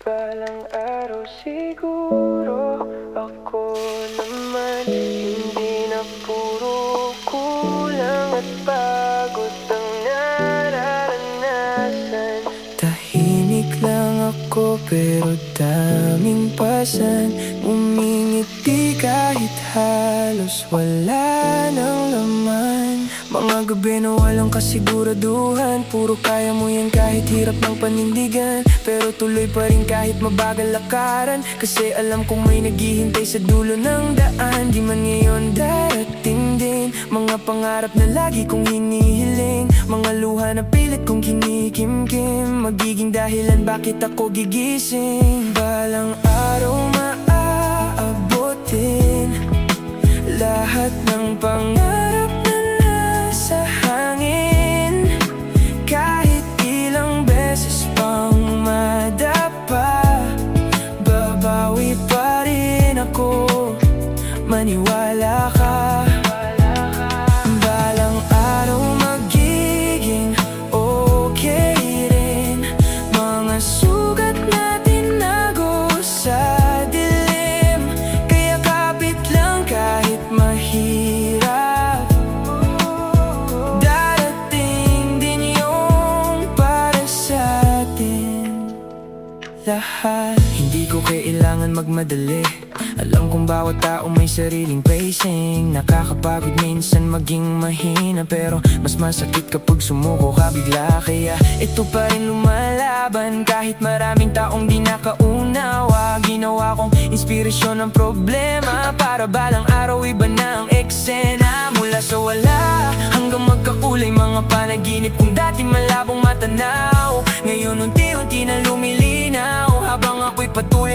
Balang araw siguro ako naman hindi na puro kulang at pagod ang nararanasan. Tahimik lang ako pero daming pasan, umingiti kahit halos wala ng laman. Mga gabi na walang kasiguraduhan, puro kaya mo yan kahit hirap ng panindigan. Pero tuloy pa rin kahit mabagal lakaran, kasi alam kong may naghihintay sa dulo ng daan. Di man ngayon darating din mga pangarap na lagi kong hinihiling, mga luha na pilit kong kinikimkim, magiging dahilan bakit ako gigising. Balang araw maaabutin lahat ng pangarap na nasa hangin. Kahit ilang beses pang madapa, babawi pa rin ako, maniwala ka. Balang araw magiging okay rin, mga sugat na tinago sa dilim. Kaya kapit lang kahit mahirap, darating din yung para sa atin lahat. Hindi ko kailangan magmadali, alam kong bawat tao may sariling pacing. Nakakapagod minsan maging mahina, pero mas masakit kapag sumuko ka bigla. Kaya ito pa rin lumalaban kahit maraming taong di nakaunawa. Ginawa kong inspirasyon ng problema, para balang araw iba na ang eksena. Mula sa wala hanggang magkakulay mga panaginip kung dati malabong matanaw, ngayon unti-unti na lumilinaw habang ako'y patuloy